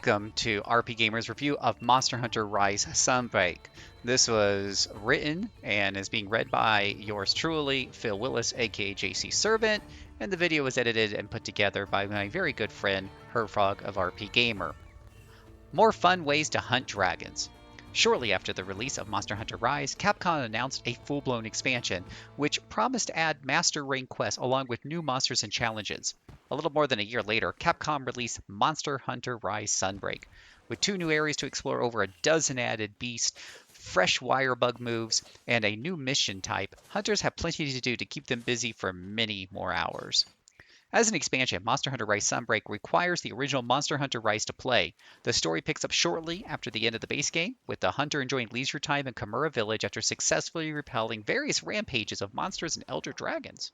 Welcome to RPGamer's review of Monster Hunter Rise Sunbreak. This was written and is being read by yours truly, Phil Willis, aka JC Servant, and the video was edited and put together by my very good friend, Herfrog of RPGamer. More fun ways to hunt dragons. Shortly after the release of Monster Hunter Rise, Capcom announced a full-blown expansion, which promised to add Master Rank quests along with new monsters and challenges. A little more than a year later, Capcom released Monster Hunter Rise Sunbreak. With 2 new areas to explore, over a dozen added beasts, fresh wire bug moves, and a new mission type, hunters have plenty to do to keep them busy for many more hours. As an expansion, Monster Hunter Rise Sunbreak requires the original Monster Hunter Rise to play. The story picks up shortly after the end of the base game, with the hunter enjoying leisure time in Kimura Village after successfully repelling various rampages of monsters and elder dragons.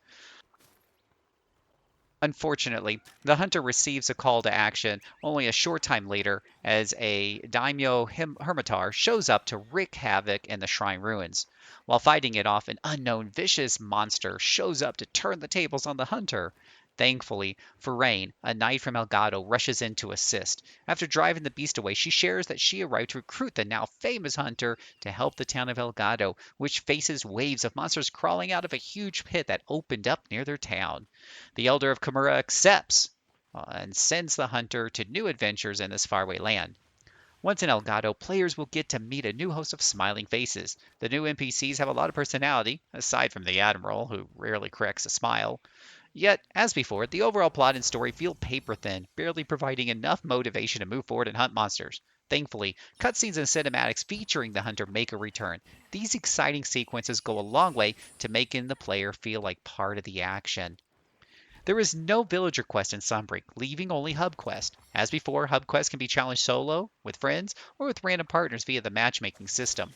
Unfortunately, the hunter receives a call to action only a short time later as a daimyo hermitar shows up to wreak havoc in the shrine ruins. While fighting it off, an unknown vicious monster shows up to turn the tables on the hunter. Thankfully, Farain, a knight from Elgato, rushes in to assist. After driving the beast away, she shares that she arrived to recruit the now famous hunter to help the town of Elgato, which faces waves of monsters crawling out of a huge pit that opened up near their town. The Elder of Kimura accepts and sends the hunter to new adventures in this faraway land. Once in Elgato, players will get to meet a new host of smiling faces. The new NPCs have a lot of personality, aside from the Admiral, who rarely cracks a smile. Yet, as before, the overall plot and story feel paper-thin, barely providing enough motivation to move forward and hunt monsters. Thankfully, cutscenes and cinematics featuring the hunter make a return. These exciting sequences go a long way to making the player feel like part of the action. There is no villager quest in Sunbreak, leaving only hub quest. As before, hub quests can be challenged solo, with friends, or with random partners via the matchmaking system.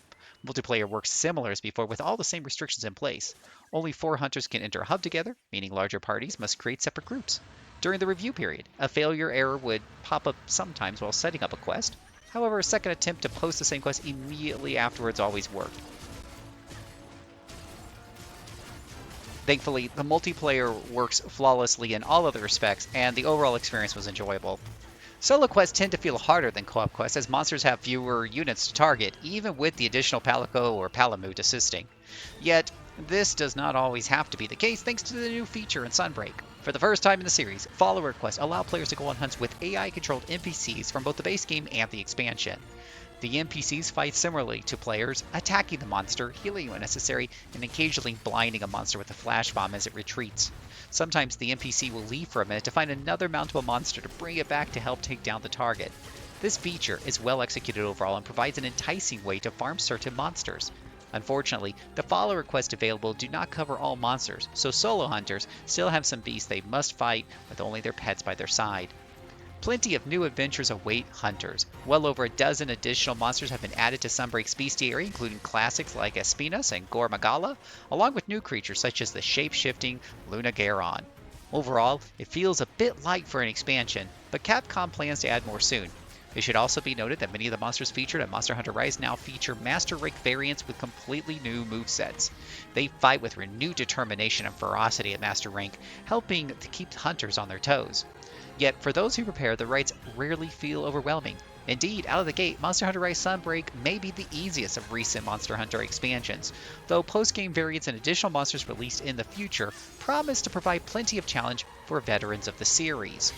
Multiplayer works similar as before with all the same restrictions in place. Only 4 hunters can enter a hub together, meaning larger parties must create separate groups. During the review period, a failure error would pop up sometimes while setting up a quest. However, a second attempt to post the same quest immediately afterwards always worked. Thankfully, the multiplayer works flawlessly in all other respects, and the overall experience was enjoyable. Solo quests tend to feel harder than co-op quests as monsters have fewer units to target, even with the additional Palico or Palamute assisting. Yet, this does not always have to be the case thanks to the new feature in Sunbreak. For the first time in the series, follower quests allow players to go on hunts with AI-controlled NPCs from both the base game and the expansion. The NPCs fight similarly to players, attacking the monster, healing when necessary, and occasionally blinding a monster with a flash bomb as it retreats. Sometimes the NPC will leave for a minute to find another mountable monster to bring it back to help take down the target. This feature is well executed overall and provides an enticing way to farm certain monsters. Unfortunately, the follower quests available do not cover all monsters, so solo hunters still have some beasts they must fight with only their pets by their side. Plenty of new adventures await hunters. Well over a dozen additional monsters have been added to Sunbreak's bestiary, including classics like Espinas and Gormagala, along with new creatures such as the shape-shifting Lunagaron. Overall, it feels a bit light for an expansion, but Capcom plans to add more soon. It should also be noted that many of the monsters featured in Monster Hunter Rise now feature Master Rank variants with completely new movesets. They fight with renewed determination and ferocity at Master Rank, helping to keep hunters on their toes. Yet, for those who prepare, the raids rarely feel overwhelming. Indeed, out of the gate, Monster Hunter Rise Sunbreak may be the easiest of recent Monster Hunter expansions, though post-game variants and additional monsters released in the future promise to provide plenty of challenge for veterans of the series.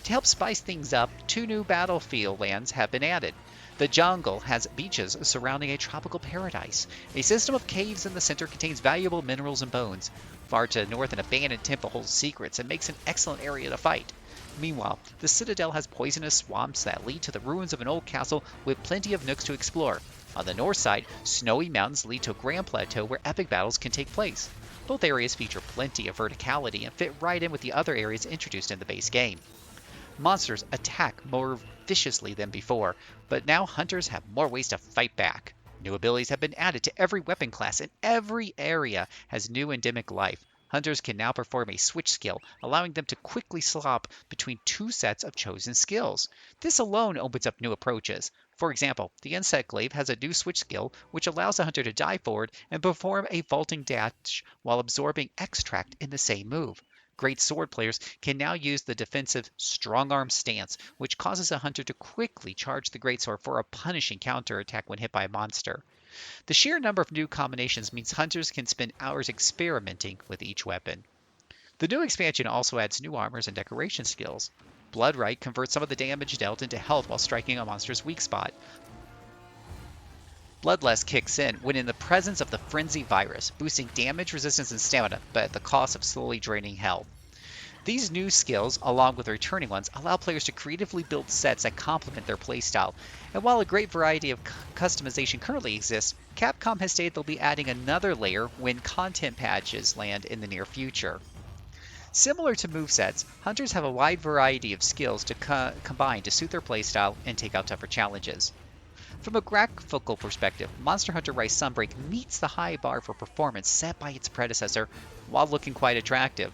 To help spice things up, 2 new battlefield lands have been added. The jungle has beaches surrounding a tropical paradise. A system of caves in the center contains valuable minerals and bones. Far to the north, an abandoned temple holds secrets and makes an excellent area to fight. Meanwhile, the Citadel has poisonous swamps that lead to the ruins of an old castle with plenty of nooks to explore. On the north side, snowy mountains lead to a grand plateau where epic battles can take place. Both areas feature plenty of verticality and fit right in with the other areas introduced in the base game. Monsters attack more viciously than before, but now hunters have more ways to fight back. New abilities have been added to every weapon class, and every area has new endemic life. Hunters can now perform a switch skill, allowing them to quickly swap between 2 sets of chosen skills. This alone opens up new approaches. For example, the Insect Glaive has a new switch skill which allows the hunter to dive forward and perform a vaulting dash while absorbing extract in the same move. Great sword players can now use the defensive strong arm stance, which causes a hunter to quickly charge the greatsword for a punishing counterattack when hit by a monster. The sheer number of new combinations means hunters can spend hours experimenting with each weapon. The new expansion also adds new armors and decoration skills. Bloodright converts some of the damage dealt into health while striking a monster's weak spot. Bloodlust kicks in when in the presence of the Frenzy virus, boosting damage, resistance, and stamina, but at the cost of slowly draining health. These new skills, along with returning ones, allow players to creatively build sets that complement their playstyle. And while a great variety of customization currently exists, Capcom has stated they'll be adding another layer when content patches land in the near future. Similar to movesets, hunters have a wide variety of skills to combine to suit their playstyle and take out tougher challenges. From a graphical perspective, Monster Hunter Rise Sunbreak meets the high bar for performance set by its predecessor while looking quite attractive.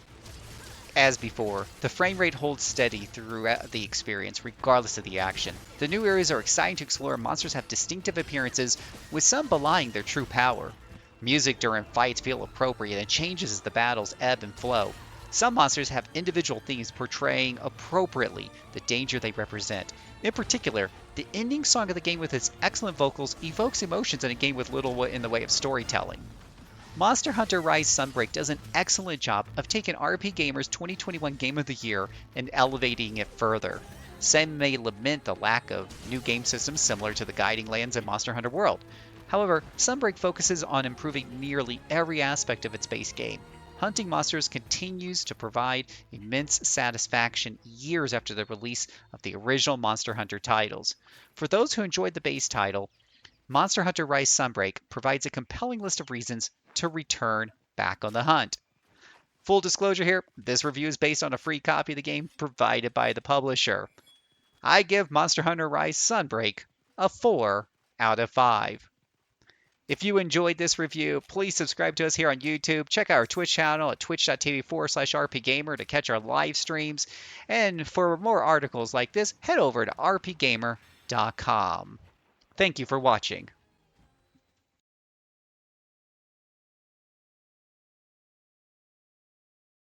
As before, the frame rate holds steady throughout the experience, regardless of the action. The new areas are exciting to explore, and monsters have distinctive appearances, with some belying their true power. Music during fights feel appropriate and changes as the battles ebb and flow. Some monsters have individual themes portraying appropriately the danger they represent. In particular, the ending song of the game with its excellent vocals evokes emotions in a game with little in the way of storytelling. Monster Hunter Rise Sunbreak does an excellent job of taking RPGamer's 2021 Game of the Year and elevating it further. Some may lament the lack of new game systems similar to the Guiding Lands and Monster Hunter World. However, Sunbreak focuses on improving nearly every aspect of its base game. Hunting monsters continues to provide immense satisfaction years after the release of the original Monster Hunter titles. For those who enjoyed the base title, Monster Hunter Rise Sunbreak provides a compelling list of reasons to return back on the hunt. Full disclosure here, this review is based on a free copy of the game provided by the publisher. I give Monster Hunter Rise Sunbreak a 4 out of 5. If you enjoyed this review, please subscribe to us here on YouTube. Check out our Twitch channel at twitch.tv/RPGamer to catch our live streams. And for more articles like this, head over to rpgamer.com. Thank you for watching.